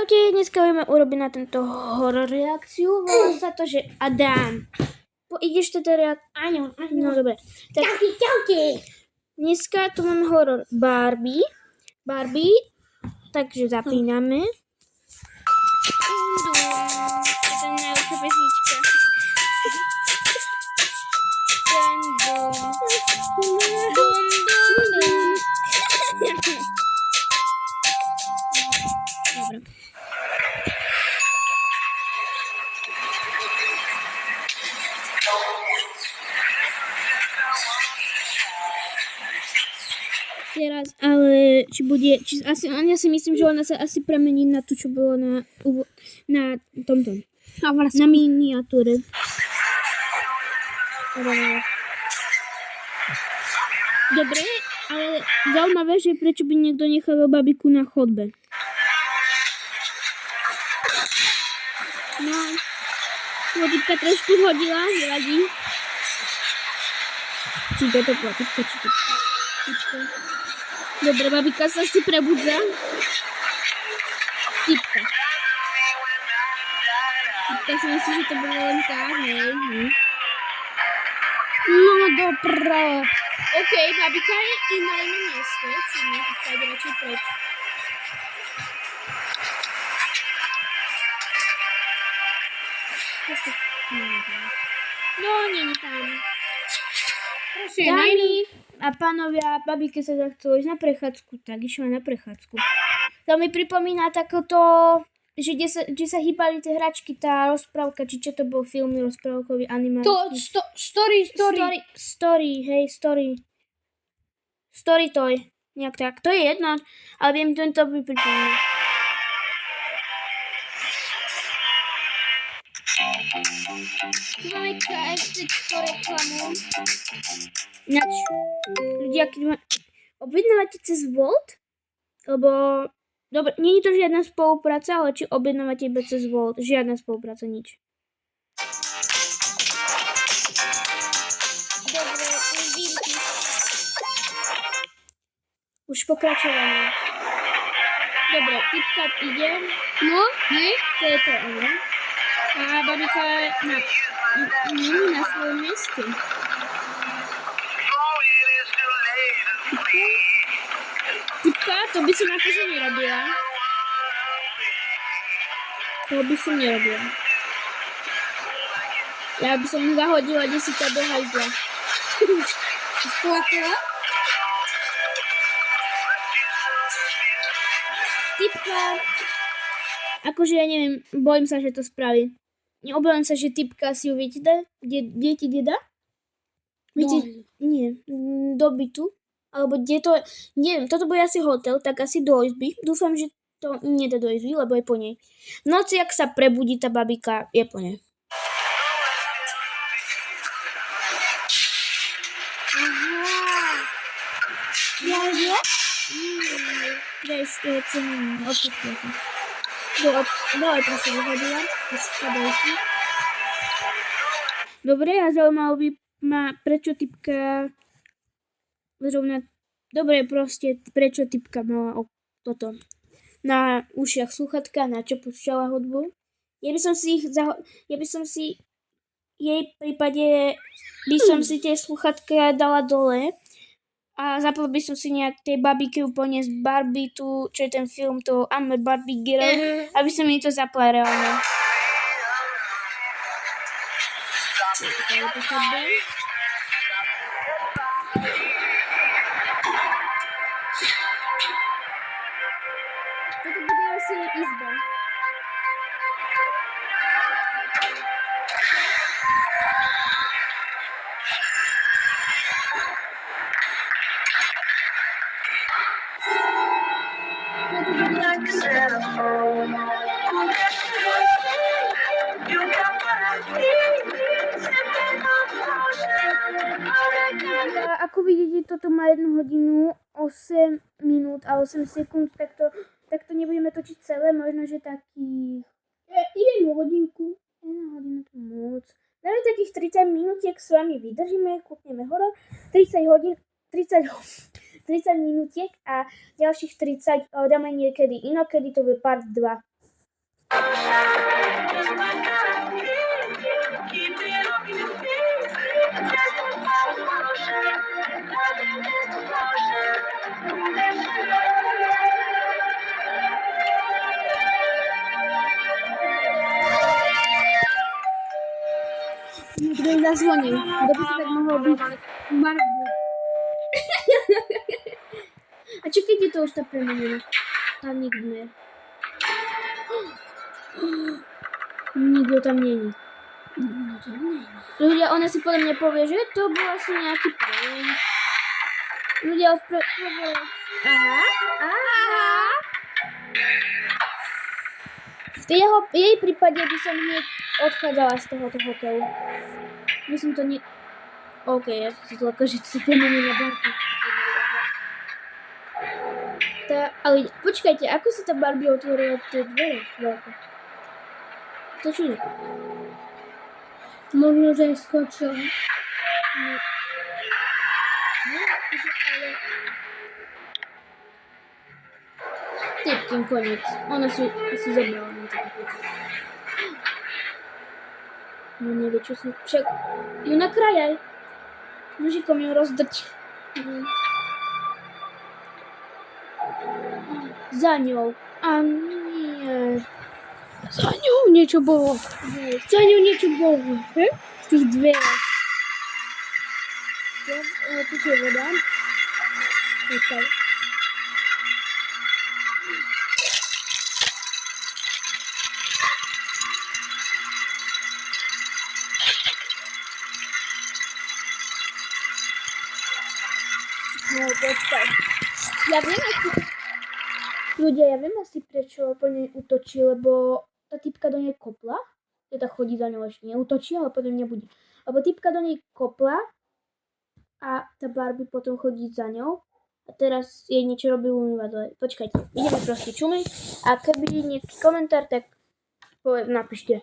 Čaute, dneska budeme urobiť na tento horor reakciu. Volá sa to, že Adam. Ideš teda reakciu? Áno. No dobre. Tak Čaute. dneska tu máme horor Barbie. Takže zapíname. To je najlepšia pesnička. Dobre. Teraz, ale ja si myslím, že ona sa asi premení na tú, čo bolo na tomto. Na miniatúre. Dobre, ale zaujímavé, že prečo by niekto nechal babiku na chodbe. No, typka trošku hodila, nevadí. Či toto bola typka, či to typka. Dobre, babika sa si prebudza. Typka si myslí, že to bolo len tak, hej. No dobro. OK, babika je i na inom mieste, či nie, typka ide radšej preč. No, nie tam. Dámy a pánovia, babike sa chcú ísť na prechádzku, tak išla na prechádzku. To mi pripomína takoto, že kde sa hýbali tie hračky, tá rozprávka, či čo to bol film rozprávkový, animácií. To story. Story toy. Nejak tak. To je jedno, ale viem, to mi pripomína. Tu máme KFC reklamu. Ináč, ľudia, keď objednávate cez Volt, lebo, dobre, nie je to žiadna spolupráca, ale či objednávate iba cez Volt, žiadna spolupráca, nič. Dobre, výrky. Už pokračovanie. Dobre, typka ide. No, hej. To je to ono. A babika nie na svojom mieste. Typka, to by som akože nerobila. Ja by som mu zahodila 10 do hajzla. Spláchla? Typka, akože ja neviem, bojím sa, že to spraví. Obávam sa, že typka si ju viete kde dá? Viete, nie, do bytu, alebo kde to, neviem, toto bude asi hotel, tak asi do izby. Dúfam, že to nedá do izby, lebo je po nej. V noci, ak sa prebudí tá babika, je po nej. Aha. Ja? Prečo, čo neviem, odpustila som. Dole proste vyhodila, dobre, a zaujímavé by ma, prečo typka zrovna, dobre proste, prečo typka mala toto na ušiach slúchatka, na čo púšťala hudbu. Ja by som si jej prípade by som si tie slúchatka dala dole a zapla by som si nejak tej babike úplne z Barbie tu, čo je ten film, to I'm a Barbie Girl, aby som mi to zapla reálne. Toto bude asi izba. Ako vidíte, toto má 1 hodinu 8 minút a 8 sekúnd, tak to nebudeme točiť celé, možno, že takých 1 hodinku. 1 hodinu to moc. Dáme takých 30 minútiek s vami vydržíme, kúpneme horor, 30 minútiek a ďalších 30 dáme niekedy inokedy, to bude part 2. Kto jej zasłonił? Kto by to tak mogło być? Bardzo. A czy kiedy to już ta premiera? Tam nigdy nie. Nigdy tam nie jest. Ludzie, one si podľa mňa povie, že to bol asi nejaký prank. Ľudia Aha. V jej prípade by som hneď odchádzala z tohoto hotelu. Myslím to nie... OK, ja som si to že to sa premení na barku. Ale počkajte, ako sa tá Barbie otvorila tie dvere? To čo je? Možno, že skočil. Ale... Typkin koniec. Ona si zabrala na to. No nevie, čo si... Však ju nakrajaj. Nožikom ju rozdrť. Za ňou. A nie. Za ňou niečo bolo. Za ňou niečo bolo. V tých dverách. Tu je voda. Počkaj. No, počkaj. Ja viem asi prečo po nej útočí, lebo tá typka do nej kopla. Teda chodí za ňou ešte neútočí, ale potom nebude. Lebo typka do nej kopla a tá Barbie potom chodí za ňou. A teraz jej niečo robí umývadle. Počkajte, ideme proste čumiť. A keby nejaký komentár, tak napíšte.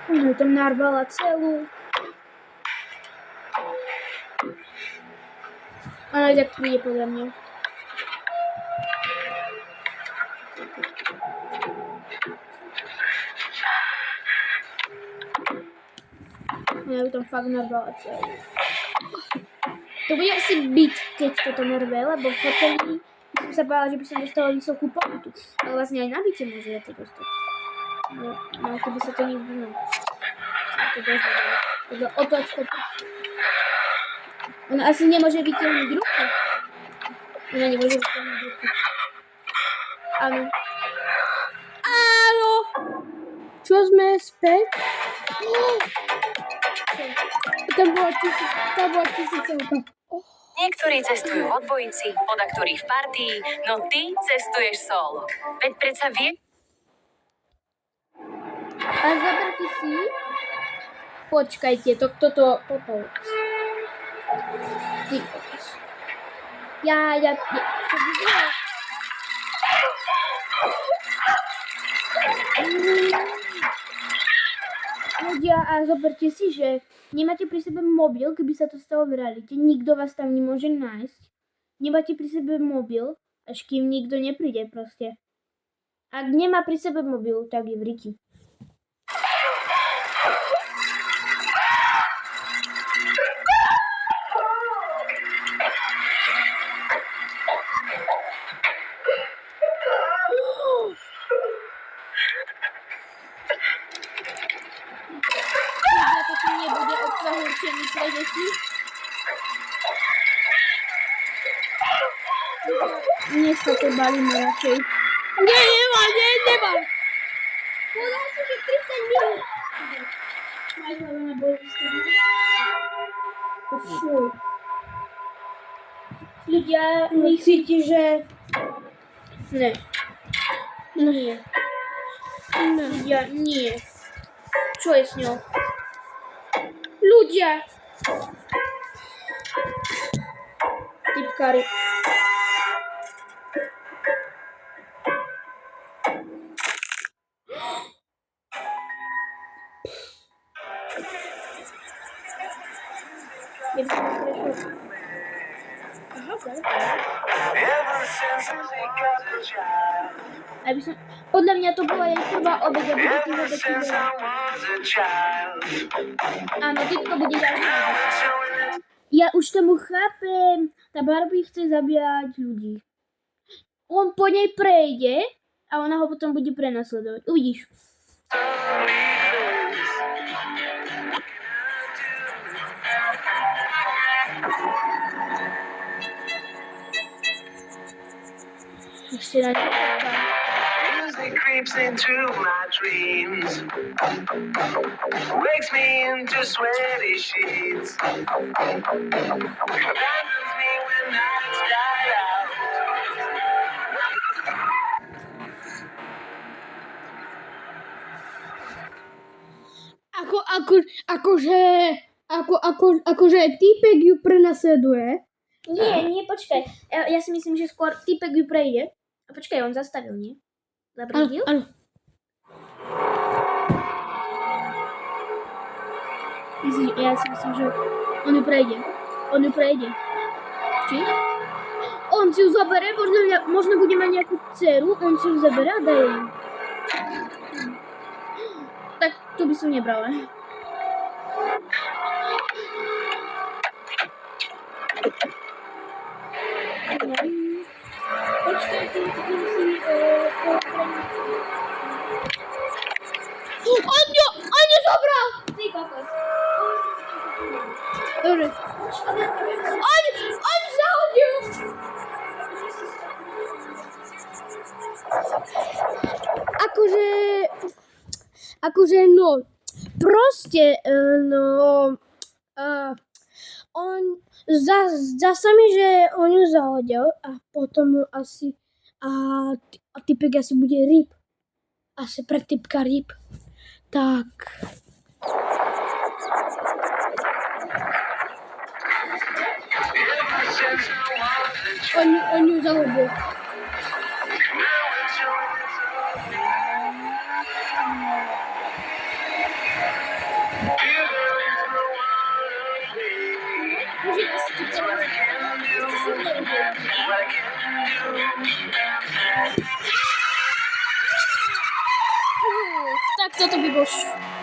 Ona ju tam narvala celú. Ona tak príde podľa mňa. Ona ju tam fakt narvala celú. To bude asi byt, keď toto narve, lebo v hoteli som sa bála, že by som dostala vysokú pokutu. Ale vlastne aj na byte môže ja to dostať. No keby sa to nikdy to dozvedela. Takže otočko. Ona asi nemôže vytiahnuť ruku. Ona nemôže vytiahnuť ruku. Áno. Áno. Čo sme späť? Tam bola tisícovka. Niektorí cestujú vo dvojici, oda ktorí v partii, no ty cestuješ solo. Veď predsa vie... A zoberte si... Počkajte, toto. Ty kokos. Ja... Čo by bylo? Ľudia, a zoberte si, že nemáte pri sebe mobil, keby sa to stalo v realite. Nikto vás tam nemôže nájsť. Nemáte pri sebe mobil, až kým nikto nepríde proste. Ak nemá pri sebe mobil, tak je v riti. Toto nebude obsah určený pre deti. Dneska to balíme radšej. Nemá. Podal si, že 30 minút. Aj hlavne boli strany. Fuj. Ľudia, myslíte, že... Ne. Nie. Ľudia, nie. Čo je s ňou? Ľudia! Typkári. Aha, tak. Aby som, podľa mňa to bola jej prvá obeda, bude tých obetí veľa. Áno, týmto bude ďalší obed. Ja už tomu chápem. Tá Barbie chce zabíjať ľudí. On po nej prejde a ona ho potom bude prenasledovať. Uvidíš. Ešte na ňu. Music creeps into my dreams, wakes me into sweaty sheets, abandons me when nights die out. Akože týpek ju prenasleduje. Nie, počkaj. Ja si myslím, že skôr týpek ju prejde. A počkaj, on zastavil, nie? Zabrzdil? Áno. Ja si myslím, že on ju prejde. Či? On si ju zabere, možno bude mať nejakú dceru, on si ju zabere a daje jej. Tak to by som nebrala. Počkaj, ty musí On ju zobral! Ty kokos. Dobre. On zahodil! Akože, no, proste, on, zdá sa mi, že on ju zahodil a potom asi, a typek asi bude ryb. Asi pre typka ryb. Tak. On ju zahodil. Tak toto by bol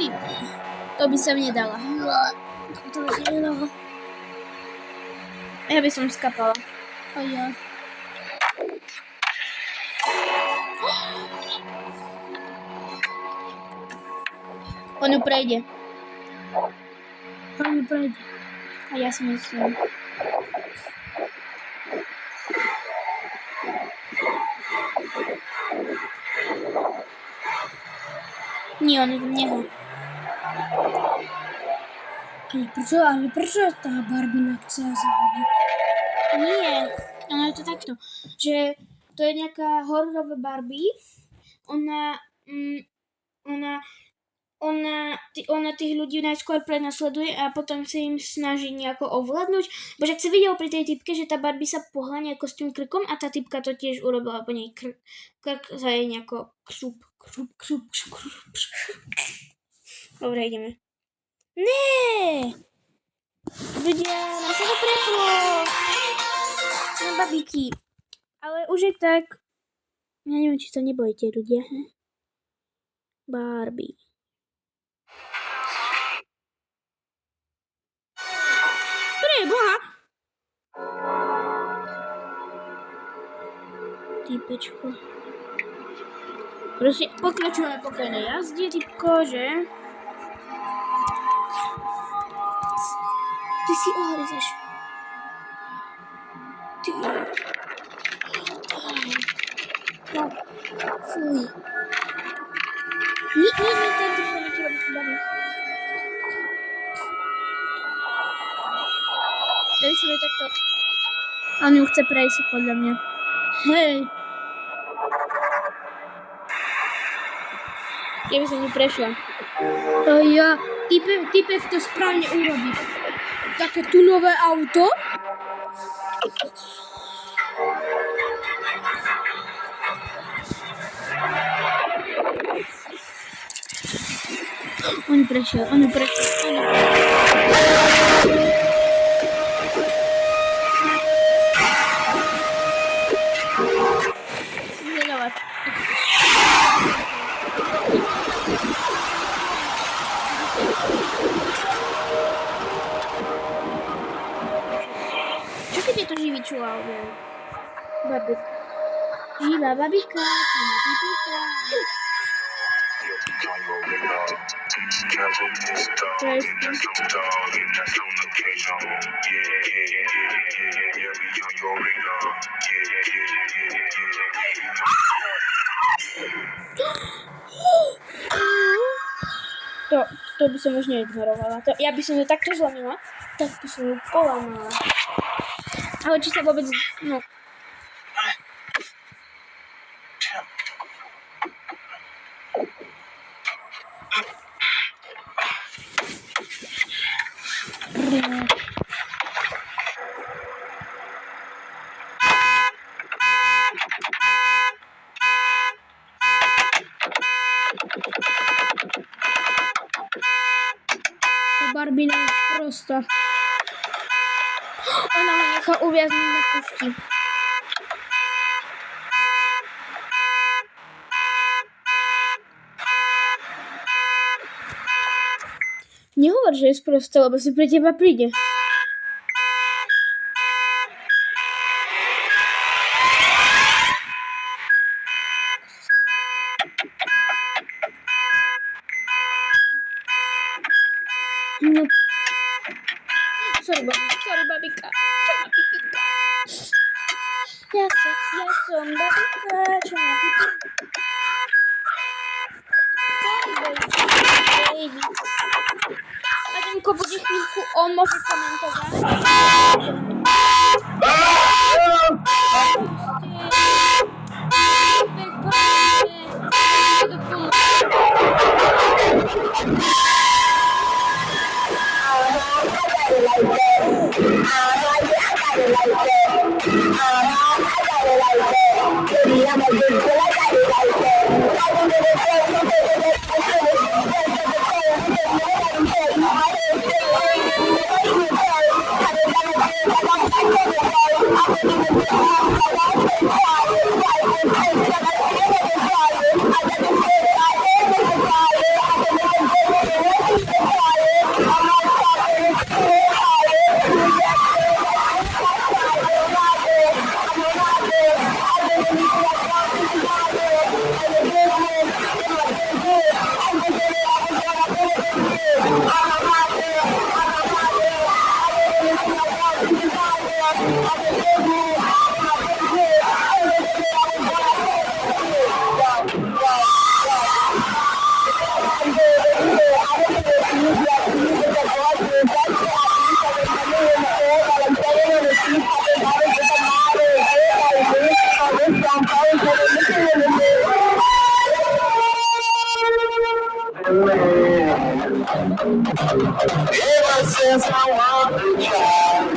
typ. To by sa mi nedala. To by sa nedalo. Ja by som skapala. A ja. On ju prejde. On ju prejde. A ja si myslím. Nie, on je v neho. Ale prečo tá Barbina chce zahodiť? Nie, ono je to takto, že to je nejaká hororová Barbie. Ona tých ľudí najskôr prenasleduje a potom sa im snaží nejako ovládnuť. Bože, ak si videl pri tej typke, že tá Barbie sa pohľania ako s tým krkom a tá typka to tiež urobila po nej krk sa jej nejako kšup. Dobre, ideme. Nee! Ľudia, nám sa to preplo. Na babíky. Ale už je tak. Ja neviem, či sa nebojíte, ľudia. Barbie. Preboha! Typečko. Prosím, pokračujeme pokojnej jazde, typko, že? Ty si ohryzeš. Ty. No, fuj. Nie, ten typko niečo robí s baví. Daj si takto. On ju chce prejsť, podľa mňa. Hej. Ja by som ju prešla. To ja. Typek to správne urobí. Také tu nové auto. On prešiel. Joshua objevil. Babika. Živá babika, čo má pipíka. Co je s tím? To by som už neignorovala. Ja by som ju takto zlomila, tak by som ju polamala. Ale či sa vôbec... No. Barbina je prosta. Ona ho nechá uviazniť na pušti. Nehovor, že je sprostá, lebo si pre teba príde. No. Sorry, babika. Čo má pipíka? Ja som babika, čo má pipíka. Sorry, baby. Ademko bude chvíľku, on môže komentovať. Ever since I was a child.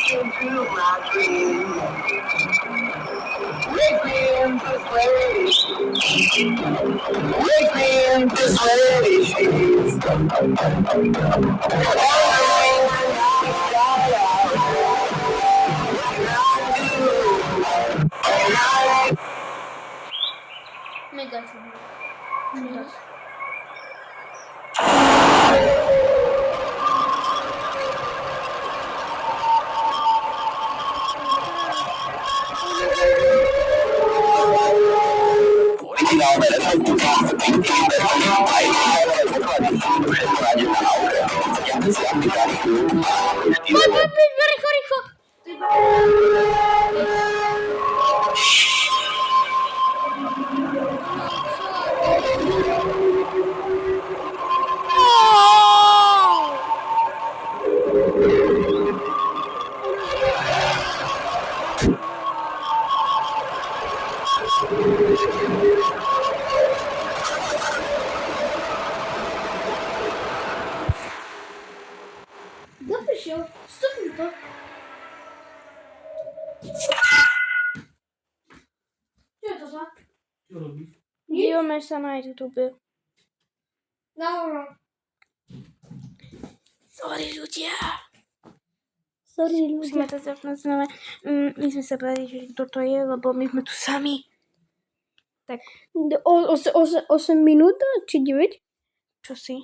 Into my dreams. Wake me into space. Wake me into Mega trudno. Mega. Rýchlo. Kto prišiel? Stopni to. Čo je to za? Čo robíš? Dívame sa na YouTube. Dobro. Sorry ľudia. Sorry, Musíme to zapnúť znova. My sme sa bavili, že kto to je, lebo my sme tu sami. Tak, 8 minút, či 9? čo si?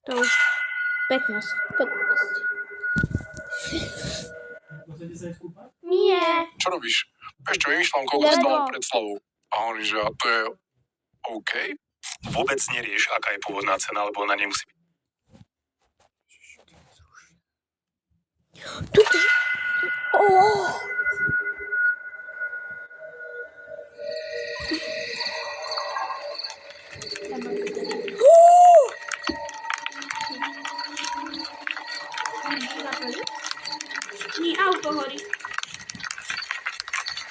To už 15. Nie. Čo robíš? Vieš čo, vymýšľam, koľko Lego. stalo pred Slavou. A on že a to je OK? Vôbec nerieš, aká je pôvodná cena, lebo ona nemusí byť. Tuto. Oh. Nie, auto horí.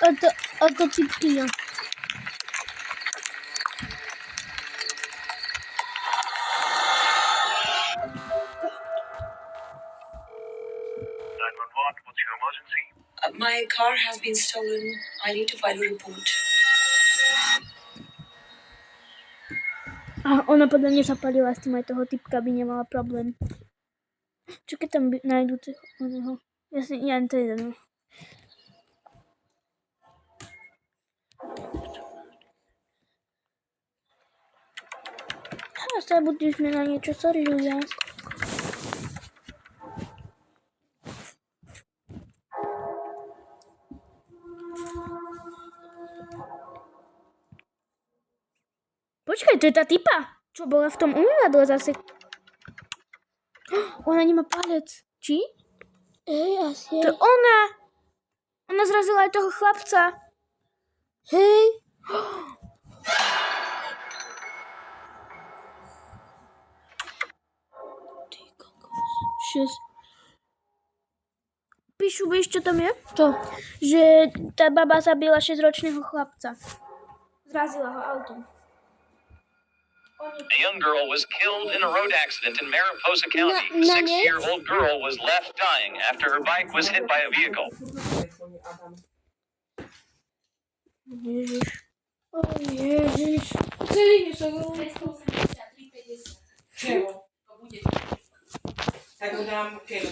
A to typkyňa. My car has been stolen. I need to file a report. A ona podľa mňa zapalila s tým, aj toho typka by nemala problém. Čo keď tam nájdu oného? Ja to je jedno. Zabudli sme na niečo, sorry ľudia. Počkaj, to je tá typa, čo bola v tom umývadle zase. Ona nemá palec. Či? Asi To je ona. Ona zrazila aj toho chlapca. Hej. Ty kokos. 6. Píšu, vieš, čo tam je? Čo? Že tá baba zabila 6-ročného chlapca. Zrazila ho autom. A young girl was killed in a road accident in Mariposa County. Na- na- 6-year-old girl was left dying after her bike was hit by a vehicle. Ježiš. O Ježiš. Celý nesok. Čeho? To bude. Tak ho dám, keď